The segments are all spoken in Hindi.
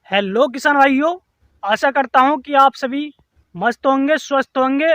हेलो किसान भाइयों, आशा करता हूं कि आप सभी मस्त होंगे, स्वस्थ होंगे।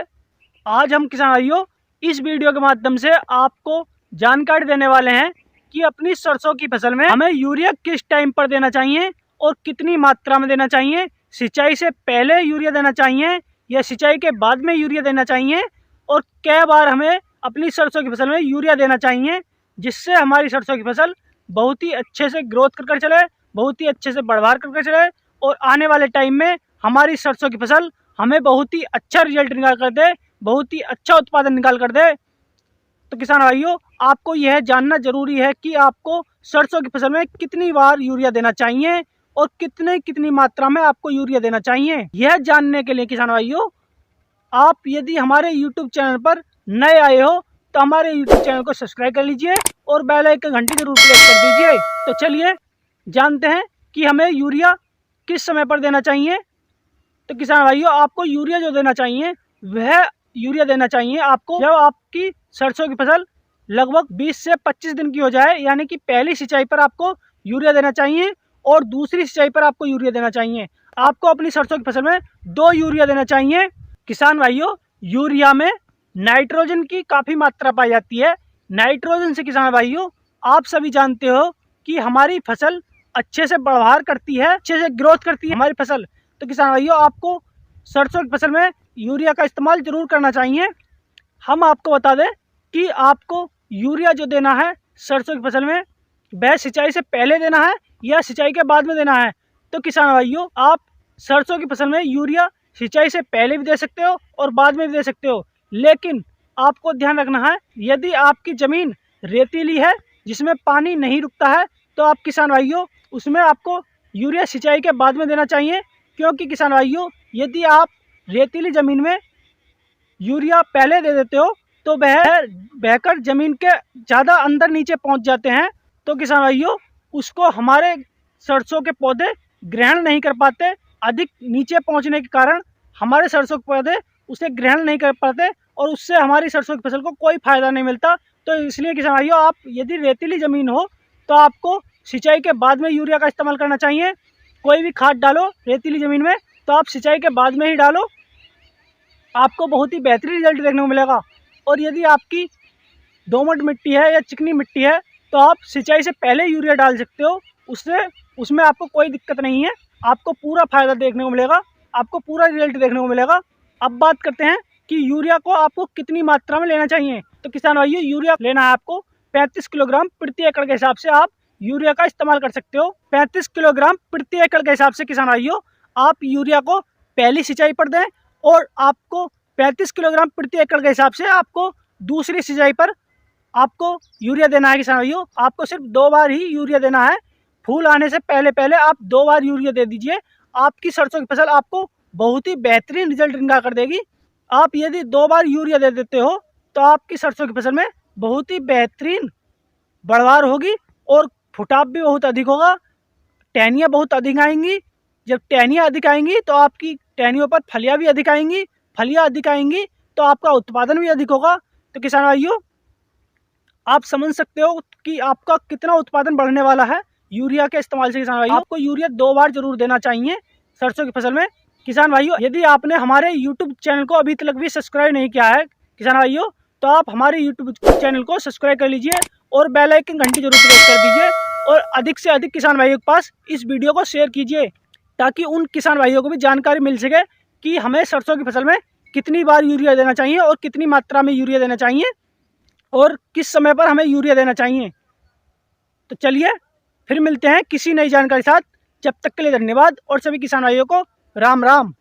आज हम किसान भाइयों इस वीडियो के माध्यम से आपको जानकारी देने वाले हैं कि अपनी सरसों की फसल में हमें यूरिया किस टाइम पर देना चाहिए और कितनी मात्रा में देना चाहिए। सिंचाई से पहले यूरिया देना चाहिए या सिंचाई के बाद में यूरिया देना चाहिए, और कै बार हमें अपनी सरसों की फसल में यूरिया देना चाहिए, जिससे हमारी सरसों की फसल बहुत ही अच्छे से ग्रोथ कर चले, बहुत ही अच्छे से बढ़वार करके चले, और आने वाले टाइम में हमारी सरसों की फसल हमें बहुत ही अच्छा रिजल्ट निकाल कर दे, बहुत ही अच्छा उत्पादन निकाल कर दे। तो किसान भाइयों, आपको यह जानना जरूरी है कि आपको सरसों की फसल में कितनी बार यूरिया देना चाहिए और कितनी मात्रा में आपको यूरिया देना चाहिए। यह जानने के लिए किसान भाइयों, आप यदि हमारे YouTube चैनल पर नए आए हो तो हमारे YouTube चैनल को सब्सक्राइब कर लीजिए और बेल आइकन घंटी जरूर प्रेस कर दीजिए। तो चलिए जानते हैं कि हमें यूरिया किस समय पर देना चाहिए। तो किसान भाइयों, आपको यूरिया जो देना चाहिए वह यूरिया देना चाहिए आपको जब आपकी सरसों की फसल लगभग 20 से 25 दिन की हो जाए, यानी कि पहली सिंचाई पर आपको यूरिया देना चाहिए और दूसरी सिंचाई पर आपको यूरिया देना चाहिए। आपको अपनी सरसों की फसल में 2 यूरिया देना चाहिए। किसान भाइयों, यूरिया में नाइट्रोजन की काफ़ी मात्रा पाई जाती है। नाइट्रोजन से किसान भाइयों आप सभी जानते हो कि हमारी फसल अच्छे से बढ़वार करती है, अच्छे से ग्रोथ करती है हमारी फसल। तो किसान भाइयों, आपको सरसों की फसल में यूरिया का इस्तेमाल जरूर करना चाहिए। हम आपको बता दें कि आपको यूरिया जो देना है सरसों की फसल में, वह सिंचाई से पहले देना है या सिंचाई के बाद में देना है। तो किसान भाइयों, आप सरसों की फसल में यूरिया सिंचाई से पहले भी दे सकते हो और बाद में भी दे सकते हो, लेकिन आपको ध्यान रखना है यदि आपकी ज़मीन रेतीली है जिसमें पानी नहीं रुकता है तो आप किसान भाइयों उसमें आपको यूरिया सिंचाई के बाद में देना चाहिए। क्योंकि किसान भाइयों, यदि आप रेतीली ज़मीन में यूरिया पहले दे देते हो तो वह बहकर ज़मीन के ज़्यादा अंदर नीचे पहुंच जाते हैं। तो किसान भाइयों, उसको हमारे सरसों के पौधे ग्रहण नहीं कर पाते। अधिक नीचे पहुंचने के कारण हमारे सरसों के पौधे उसे ग्रहण नहीं कर पाते और उससे हमारी सरसों की फसल को कोई फ़ायदा नहीं मिलता। तो इसलिए किसान भाइयों, आप यदि रेतीली ज़मीन हो तो आपको सिंचाई के बाद में यूरिया का इस्तेमाल करना चाहिए। कोई भी खाद डालो रेतीली ज़मीन में तो आप सिंचाई के बाद में ही डालो, आपको बहुत ही बेहतरीन रिजल्ट देखने को मिलेगा। और यदि आपकी दोमट मिट्टी है या चिकनी मिट्टी है तो आप सिंचाई से पहले यूरिया डाल सकते हो, उसमें आपको कोई दिक्कत नहीं है, आपको पूरा फ़ायदा देखने को मिलेगा, आपको पूरा रिजल्ट देखने को मिलेगा। अब बात करते हैं कि यूरिया को आपको कितनी मात्रा में लेना चाहिए। तो किसान भाइयों, यूरिया लेना है आपको 35 किलोग्राम प्रति एकड़ के हिसाब से आप यूरिया का इस्तेमाल कर सकते हो। 35 किलोग्राम प्रति एकड़ के हिसाब से किसान भाइयों आप यूरिया को पहली सिंचाई पर दें, और आपको 35 किलोग्राम प्रति एकड़ के हिसाब से आपको दूसरी सिंचाई पर आपको यूरिया देना है। किसान भाइयों, आपको सिर्फ 2 बार ही यूरिया देना है। फूल आने से पहले आप 2 बार यूरिया दे दीजिए, आपकी सरसों की फसल आपको बहुत ही बेहतरीन रिजल्ट निकाल कर देगी। आप यदि 2 बार यूरिया दे देते हो तो आपकी सरसों की फसल में बहुत ही बेहतरीन बढ़वार होगी और फुटाव भी बहुत अधिक होगा, टहनियाँ बहुत अधिक आएंगी। जब टहनियाँ अधिक आएंगी तो आपकी टहनियों पर फलियाँ भी अधिक आएंगी, फलियाँ अधिक आएंगी तो आपका उत्पादन भी अधिक होगा। तो किसान भाइयों, आप समझ सकते हो कि आपका कितना उत्पादन बढ़ने वाला है यूरिया के इस्तेमाल से। किसान भाइयों, आपको यूरिया 2 बार जरूर देना चाहिए सरसों की फसल में। किसान भाइयों, यदि आपने हमारे YouTube चैनल को अभी तक भी सब्सक्राइब नहीं किया है किसान भाइयों, तो आप हमारे YouTube चैनल को सब्सक्राइब कर लीजिए और बेल आइकन घंटी जरूर प्रेस कर दीजिए, और अधिक से अधिक किसान भाइयों के पास इस वीडियो को शेयर कीजिए ताकि उन किसान भाइयों को भी जानकारी मिल सके कि हमें सरसों की फसल में कितनी बार यूरिया देना चाहिए और कितनी मात्रा में यूरिया देना चाहिए और किस समय पर हमें यूरिया देना चाहिए। तो चलिए फिर मिलते हैं किसी नई जानकारी के साथ। जब तक के लिए धन्यवाद और सभी किसान भाइयों को राम राम।